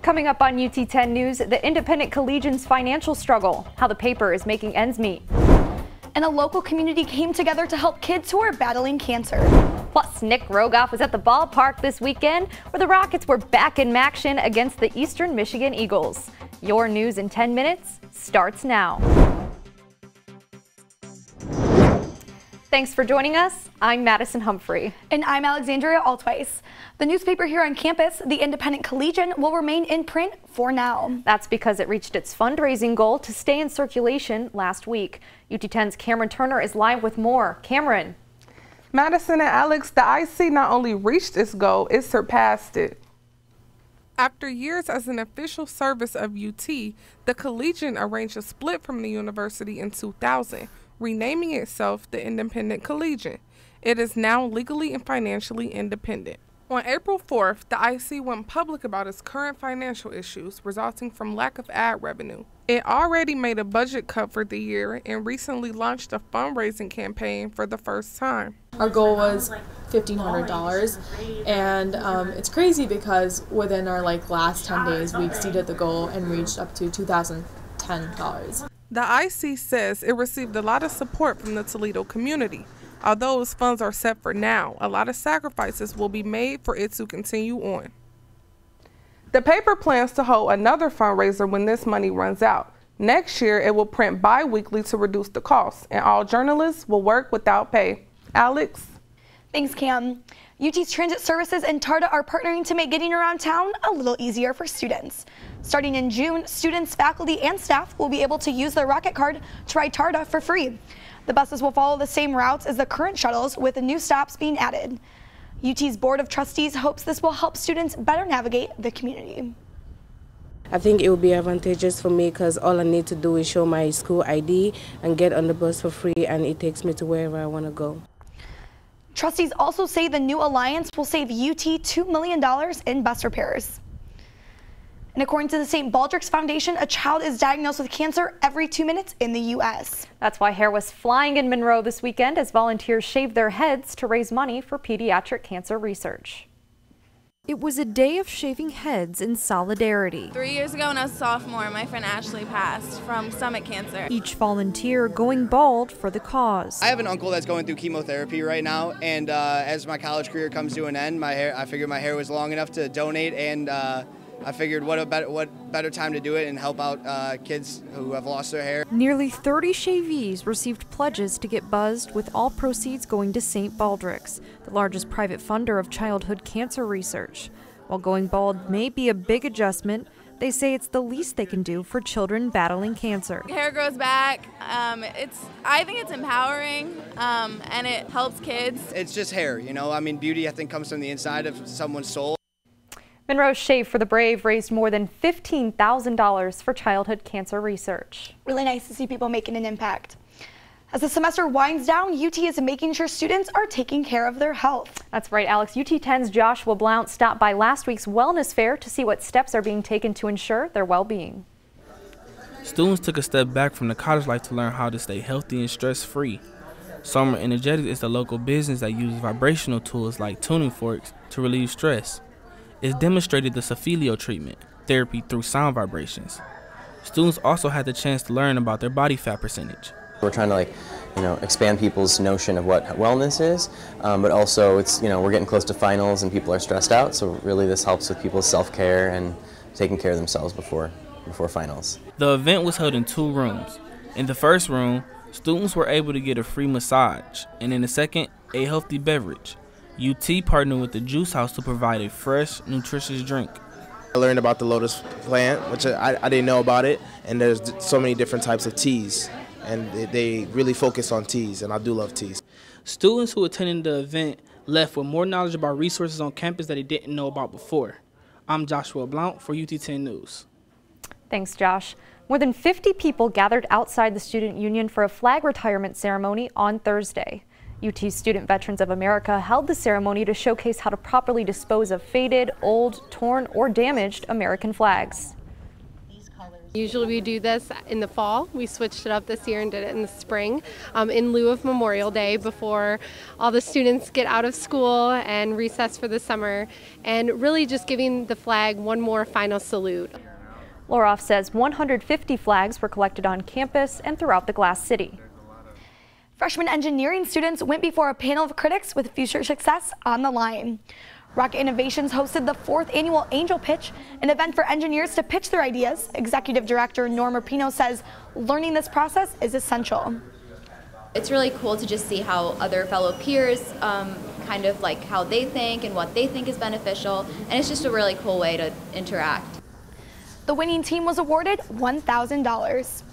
Coming up on UT10 News, the Independent Collegian's financial struggle, how the paper is making ends meet. And a local community came together to help kids who are battling cancer. Plus, Nick Rogoff was at the ballpark this weekend, where the Rockets were back in action against the Eastern Michigan Eagles. Your news in 10 minutes starts now. Thanks for joining us. I'm Madison Humphrey. And I'm Alexandria Altweiss. The newspaper here on campus, the Independent Collegian, will remain in print for now. That's because it reached its fundraising goal to stay in circulation last week. UT10's Cameron Turner is live with more. Cameron. Madison and Alex, the IC not only reached its goal, it surpassed it. After years as an official service of UT, the Collegian arranged a split from the university in 2000. Renaming itself the Independent Collegian. It is now legally and financially independent. On April 4th, the IC went public about its current financial issues resulting from lack of ad revenue. It already made a budget cut for the year and recently launched a fundraising campaign for the first time. Our goal was $1,500, and it's crazy because within our last 10 days we exceeded the goal and reached up to $2,010. The IC says it received a lot of support from the Toledo community. Although its funds are set for now, a lot of sacrifices will be made for it to continue on. The paper plans to hold another fundraiser when this money runs out. Next year, it will print bi-weekly to reduce the cost, and all journalists will work without pay. Alex? Thanks, Cam. UT's transit services and TARDA are partnering to make getting around town a little easier for students. Starting in June, students, faculty, and staff will be able to use their Rocket Card to ride TARDA for free. The buses will follow the same routes as the current shuttles, with new stops being added. UT's Board of Trustees hopes this will help students better navigate the community. I think it will be advantageous for me because all I need to do is show my school ID and get on the bus for free, and it takes me to wherever I want to go. Trustees also say the new alliance will save UT $2 million in bus repairs. And according to the St. Baldrick's Foundation, a child is diagnosed with cancer every 2 minutes in the U.S. That's why hair was flying in Monroe this weekend as volunteers shaved their heads to raise money for pediatric cancer research. It was a day of shaving heads in solidarity. 3 years ago when I was a sophomore, my friend Ashley passed from stomach cancer. Each volunteer going bald for the cause. I have an uncle that's going through chemotherapy right now, and as my college career comes to an end, I figured my hair was long enough to donate, and I figured what better time to do it and help out kids who have lost their hair. Nearly 30 shavees received pledges to get buzzed, with all proceeds going to St. Baldrick's, the largest private funder of childhood cancer research. While going bald may be a big adjustment, they say it's the least they can do for children battling cancer. Hair grows back. I think it's empowering, and it helps kids. It's just hair, you know. I mean, beauty, I think, comes from the inside of someone's soul. Monroe's Shave for the Brave raised more than $15,000 for childhood cancer research. Really nice to see people making an impact. As the semester winds down, UT is making sure students are taking care of their health. That's right, Alex. UT10's Joshua Blount stopped by last week's wellness fair to see what steps are being taken to ensure their well-being. Students took a step back from the college life to learn how to stay healthy and stress-free. Summer Energetics is the local business that uses vibrational tools like tuning forks to relieve stress. It's demonstrated the Sophelio treatment, therapy through sound vibrations. Students also had the chance to learn about their body fat percentage. We're trying to expand people's notion of what wellness is, but also we're getting close to finals and people are stressed out, so really this helps with people's self-care and taking care of themselves before finals. The event was held in 2 rooms. In the first room, students were able to get a free massage, and in the second, a healthy beverage. UT partnered with the Juice House to provide a fresh, nutritious drink. I learned about the lotus plant, which I didn't know about it, and there's so many different types of teas, and they really focus on teas, and I do love teas. Students who attended the event left with more knowledge about resources on campus that they didn't know about before. I'm Joshua Blount for UT10 News. Thanks, Josh. More than 50 people gathered outside the Student Union for a flag retirement ceremony on Thursday. UT Student Veterans of America held the ceremony to showcase how to properly dispose of faded, old, torn, or damaged American flags. These colors Usually we do this in the fall. We switched it up this year and did it in the spring in lieu of Memorial Day before all the students get out of school and recess for the summer, and really just giving the flag one more final salute. Loroff says 150 flags were collected on campus and throughout the Glass City. Freshman engineering students went before a panel of critics with future success on the line. Rocket Innovations hosted the 4th annual Angel Pitch, an event for engineers to pitch their ideas. Executive Director Norma Pino says learning this process is essential. It's really cool to just see how other fellow peers kind of like how they think and what they think is beneficial, and it's just a really cool way to interact. The winning team was awarded $1,000.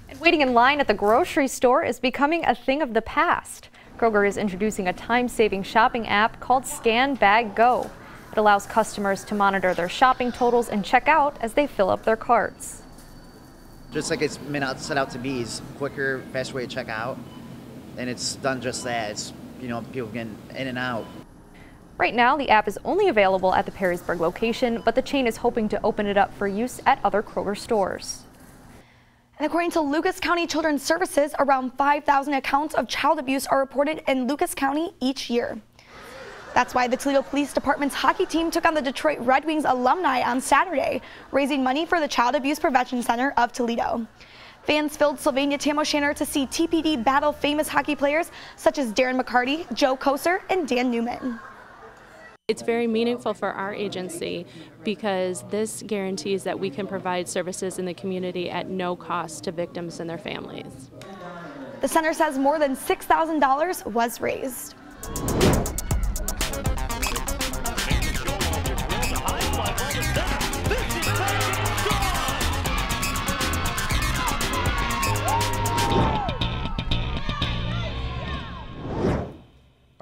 And waiting in line at the grocery store is becoming a thing of the past. Kroger is introducing a time-saving shopping app called Scan Bag Go. It allows customers to monitor their shopping totals and check out as they fill up their carts. Just like it's set out to be, it's quicker, faster way to check out, and it's done just that. It's, people getting in and out. Right now, the app is only available at the Perrysburg location, but the chain is hoping to open it up for use at other Kroger stores. And according to Lucas County Children's Services, around 5,000 accounts of child abuse are reported in Lucas County each year. That's why the Toledo Police Department's hockey team took on the Detroit Red Wings alumni on Saturday, raising money for the Child Abuse Prevention Center of Toledo. Fans filled Sylvania Tam-O'Shanter to see TPD battle famous hockey players such as Darren McCarty, Joe Koser, and Dan Newman. It's very meaningful for our agency because this guarantees that we can provide services in the community at no cost to victims and their families. The center says more than $6,000 was raised.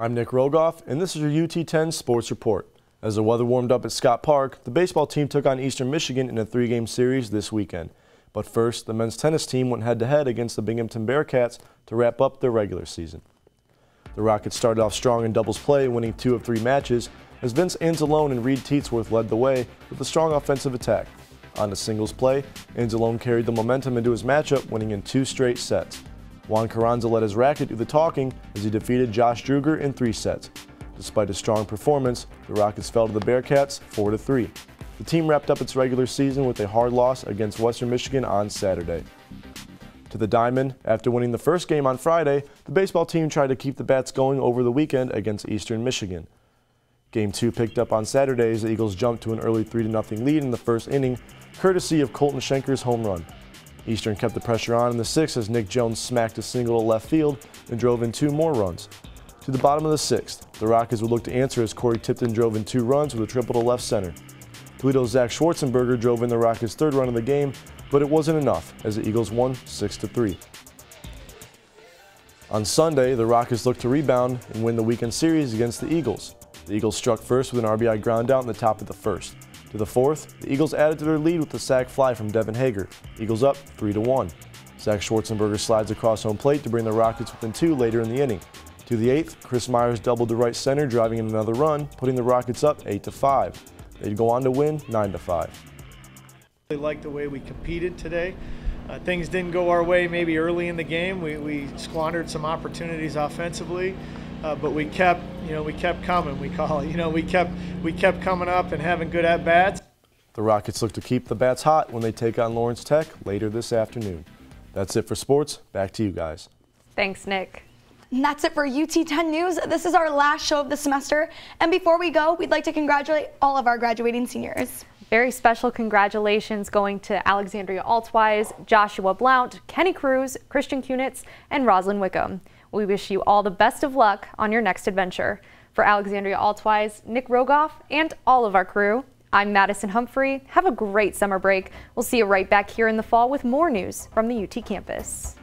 I'm Nick Rogoff, and this is your UT10 Sports Report. As the weather warmed up at Scott Park, the baseball team took on Eastern Michigan in a 3-game series this weekend. But first, the men's tennis team went head-to-head against the Binghamton Bearcats to wrap up their regular season. The Rockets started off strong in doubles play, winning 2 of 3 matches, as Vince Anzalone and Reed Teetsworth led the way with a strong offensive attack. On to singles play, Anzalone carried the momentum into his matchup, winning in 2 straight sets. Juan Carranza led his racket do the talking as he defeated Josh Druger in 3 sets. Despite a strong performance, the Rockets fell to the Bearcats 4-3. The team wrapped up its regular season with a hard loss against Western Michigan on Saturday. To the Diamond, after winning the first game on Friday, the baseball team tried to keep the bats going over the weekend against Eastern Michigan. Game 2 picked up on Saturday as the Eagles jumped to an early 3-0 lead in the first inning, courtesy of Colton Schenker's home run. Eastern kept the pressure on in the 6th as Nick Jones smacked a single to left field and drove in 2 more runs. To the bottom of the 6th, the Rockets would look to answer as Corey Tipton drove in 2 runs with a triple to left center. Toledo's Zach Schwarzenberger drove in the Rockets' 3rd run of the game, but it wasn't enough as the Eagles won 6-3. On Sunday, the Rockets looked to rebound and win the weekend series against the Eagles. The Eagles struck first with an RBI ground out in the top of the 1st. To the 4th, the Eagles added to their lead with the sac fly from Devin Hager. Eagles up 3-1. Zach Schwarzenberger slides across home plate to bring the Rockets within 2 later in the inning. To the 8th, Chris Myers doubled to right center, driving in another run, putting the Rockets up 8-5. They'd go on to win 9-5. I like the way we competed today. Things didn't go our way maybe early in the game. We squandered some opportunities offensively. But we kept coming. We kept coming up and having good at bats. The Rockets look to keep the bats hot when they take on Lawrence Tech later this afternoon. That's it for sports. Back to you guys. Thanks, Nick. And that's it for UT10 News. This is our last show of the semester. And before we go, we'd like to congratulate all of our graduating seniors. Very special congratulations going to Alexandria Altwise, Joshua Blount, Kenny Cruz, Christian Kunitz, and Roslyn Wickham. We wish you all the best of luck on your next adventure. For Alexandria Altwise, Nick Rogoff, and all of our crew, I'm Madison Humphrey. Have a great summer break. We'll see you right back here in the fall with more news from the UT campus.